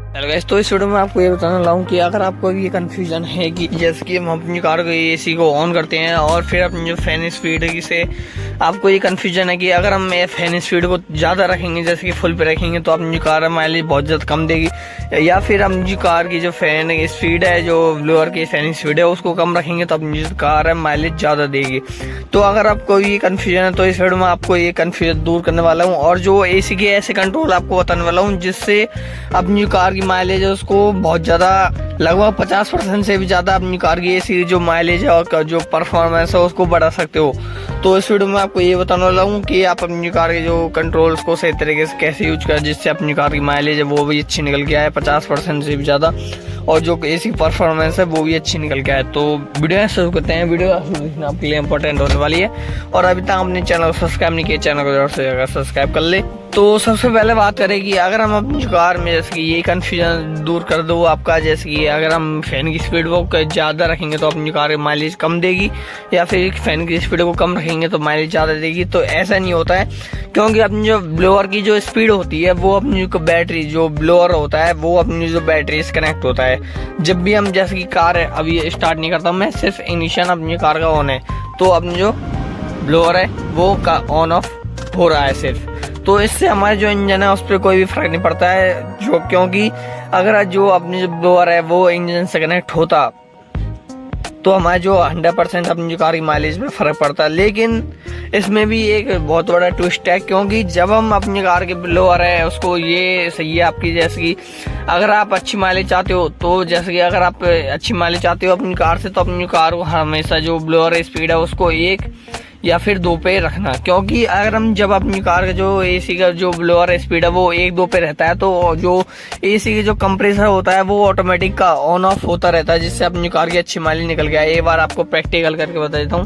Hello guys, तो इस video में आपको ये बताने वाला हूँ कि अगर आपको ये कंफ्यूजन है कि जैसे कि हम अपनी कार को एसी को ऑन करते हैं और फिर अपनी जो फैन स्पीड है से आपको ये कंफ्यूजन है कि अगर हम फैन स्पीड को ज़्यादा रखेंगे जैसे कि फुल पे रखेंगे तो अपनी कार माइलेज बहुत ज़्यादा कम देगी, या फिर अपनी कार की जो फैन स्पीड है, जो ब्लोअर की फैन स्पीड है उसको कम रखेंगे तो अपनी जो कार है माइलेज ज़्यादा देगी। तो अगर आपको ये कंफ्यूजन है तो इस वीडियो में आपको ये कंफ्यूजन दूर करने वाला हूँ और जो एसी के ऐसे कंट्रोल आपको बताने वाला हूँ जिससे अपनी कार की माइलेज है उसको बहुत ज़्यादा, लगभग 50% से भी ज़्यादा अपनी कार की एसी जो माइलेज है और जो परफॉर्मेंस है उसको बढ़ा सकते हो। तो इस वीडियो में आपको ये बताने वाला हूँ कि आप अपनी कार के जो कंट्रोल्स को सही तरीके से कैसे यूज करें जिससे अपनी कार की माइलेज है वो भी अच्छी निकल के आए 50% से भी ज़्यादा, और जो एसी परफॉर्मेंस है वो भी अच्छी निकल के आए। तो वीडियो शुरू करते हैं। वीडियो आपके लिए इंपॉर्टेंट होने वाली है और अभी तक अपने चैनल को सब्सक्राइब नहीं किया, चैनल को जरूर से सब्सक्राइब कर ले। तो सबसे पहले बात करें कि अगर हम अपनी कार में जैसे कि ये कंफ्यूजन दूर कर दो आपका, जैसे कि अगर हम फैन की स्पीड को ज़्यादा रखेंगे तो अपनी कार माइलेज कम देगी, या फिर फैन की स्पीड को कम रखेंगे तो माइलेज ज़्यादा देगी। तो ऐसा नहीं होता है, क्योंकि अपनी जो ब्लोअर की जो स्पीड होती है वो अपनी बैटरी, जो ब्लोअर होता है वो अपनी जो बैटरी से कनेक्ट होता है। जब भी हम जैसे कि कार है अभी स्टार्ट नहीं करता मैं, सिर्फ इग्निशन अपनी कार का ऑन है तो अपनी जो ब्लोअर है वो ऑन ऑफ हो रहा है सिर्फ, तो इससे हमारे जो इंजन है उस पर कोई भी फर्क नहीं पड़ता है। जो क्योंकि अगर जो अपनी जो ब्लोअर है वो इंजन से कनेक्ट होता तो हमारे जो 100% अपनी जो कार की माइलेज में फर्क पड़ता है। लेकिन इसमें भी एक बहुत बड़ा ट्विस्ट है, क्योंकि जब हम अपनी कार के ब्लोअर है उसको, ये सही है आपकी, जैसे कि अगर आप अच्छी माइलेज चाहते हो तो जैसे कि अगर आप अच्छी माइलेज चाहते हो अपनी कार से तो अपनी कार को हमेशा जो ब्लोअर स्पीड है उसको 1 या फिर 2 पे रखना। क्योंकि अगर हम जब अपनी कार का जो एसी का जो ब्लोअर स्पीड है वो 1-2 पे रहता है तो जो एसी की जो कंप्रेसर होता है वो ऑटोमेटिक का ऑन ऑफ होता रहता है, जिससे अपनी कार की अच्छी माइलेज निकल गया। एक बार आपको प्रैक्टिकल करके बता देता हूँ।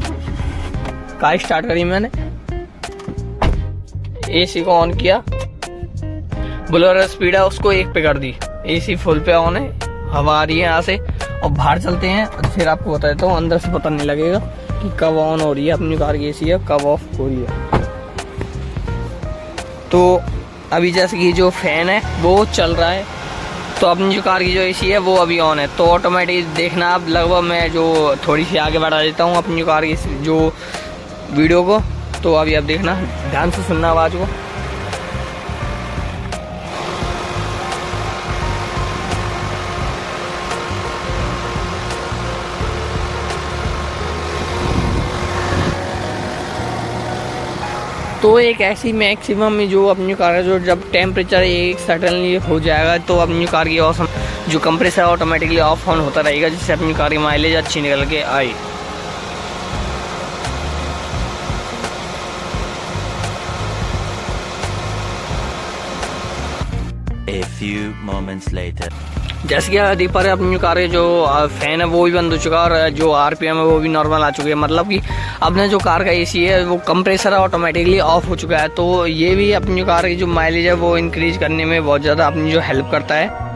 कार स्टार्ट करी मैंने, एसी को ऑन किया, ब्लोअर स्पीड है उसको 1 पे कर दी, एसी फुल पे ऑन है, हवा आ रही है यहाँ से, और बाहर चलते हैं फिर आपको बता देता हूँ। अंदर से पता नहीं लगेगा कि कब ऑन हो रही है अपनी कार की एसी है, कब ऑफ हो रही है। तो अभी जैसे कि जो फैन है वो चल रहा है तो अपनी जो कार की जो एसी है वो अभी ऑन है, तो ऑटोमेटिक देखना आप, लगभग मैं जो थोड़ी सी आगे बढ़ा देता हूँ अपनी कार की जो वीडियो को, तो अभी आप देखना, ध्यान से सुनना आवाज़ को। तो एक ऐसी मैक्सिमम में जो अपनी कार जो जब टेम्परेचर एक सर्टेनली हो जाएगा तो अपनी कार की ऑसम जो कंप्रेसर ऑटोमेटिकली ऑफ ऑन होता रहेगा, जिससे अपनी कार की माइलेज अच्छी निकल के आए। A few moments later. जैसे कि देख पा रहे हैं अपनी कार जो फैन है वो भी बंद हो चुका है और जो आरपीएम है वो भी नॉर्मल आ चुकी है, मतलब कि अपने जो कार का एसी है वो कंप्रेसर ऑटोमेटिकली ऑफ हो चुका है। तो ये भी अपनी कार की जो माइलेज है वो इंक्रीज करने में बहुत ज़्यादा अपनी जो हेल्प करता है।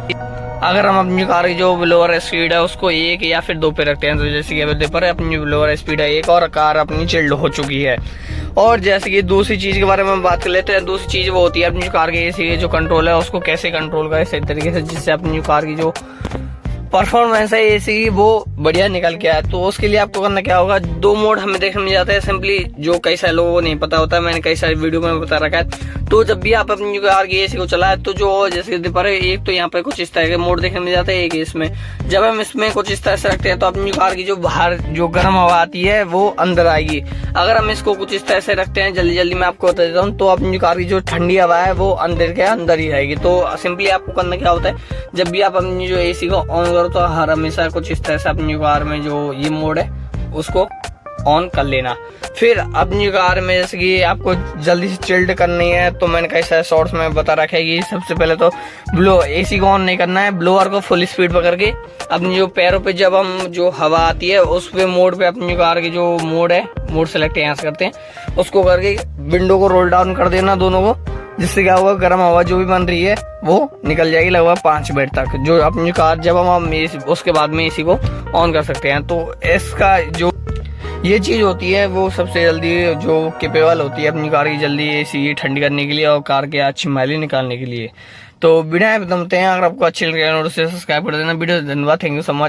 अगर हम अपनी कार की जो ब्लोअर स्पीड है उसको 1 या फिर 2 पे रखते हैं तो जैसे कि देख पा रहे हैं अपनी ब्लोअर स्पीड है 1 और कार अपनी चिल्ड हो चुकी है। और जैसे कि दूसरी चीज़ के बारे में बात कर लेते हैं, दूसरी चीज़ वो होती है अपनी कार के एसी जो कंट्रोल है उसको कैसे कंट्रोल करें सही तरीके से, जिससे अपनी कार की जो परफॉर्मेंस है एसी की वो बढ़िया निकल के आए। तो उसके लिए आपको करना क्या होगा, 2 मोड हमें देखने में जाता है सिंपली, जो कई सारे लोगों को नहीं पता होता है, मैंने कई सारी वीडियो में बता रखा है। तो जब भी आप अपनी कार की एसी को चलाए तो जो जैसे पर एक तो यहाँ पे कुछ इस तरह के मोड देखने में जाता है, एक इसमें जब हम इसमें कुछ इस तरह से रखते हैं तो अपनी कार की जो बाहर जो गर्म हवा आती है वो अंदर आएगी। अगर हम इसको कुछ इस तरह से रखते हैं, जल्दी जल्दी मैं आपको बता देता हूँ, तो अपनी कार की जो ठंडी हवा है वो अंदर के अंदर ही रहेगी। तो सिंपली आपको करना क्या होता है, जब भी आप अपनी जो एसी को ऑन करो तो हर हमेशा कुछ इस तरह से अपनी कार में जो ये मोड है उसको ऑन कर लेना। फिर अपनी कार में जैसे कि आपको जल्दी से चिल्ड करनी है तो मैंने कई सारे शॉर्ट्स में बता रखा है कि सबसे पहले तो एसी को ऑन नहीं करना है, ब्लोअर को फुल स्पीड पकड़ के अपनी जो पैरों पे जब हम जो हवा आती है उस पे मोड पे अपनी कार की जो मोड है, मोड सेलेक्ट यहाँ से करते हैं, उसको करके विंडो को रोल डाउन कर देना दोनों को, जिससे क्या होगा गर्म हवा जो भी बन रही है वो निकल जाएगी लगभग 5 मिनट तक, जो अपनी कार जब हम उसके बाद में एसी को ऑन कर सकते हैं। तो इसका जो ये चीज़ होती है वो सबसे जल्दी जो केपेबल होती है अपनी कार की जल्दी एसी ठंडी करने के लिए और कार के अच्छी माइलेज निकालने के लिए। तो वीडियो यहाँ पे थमते हैं। अगर आपको अच्छी लगे उसे सब्सक्राइब कर देना। वीडियो धन्यवाद, थैंक यू सो मच।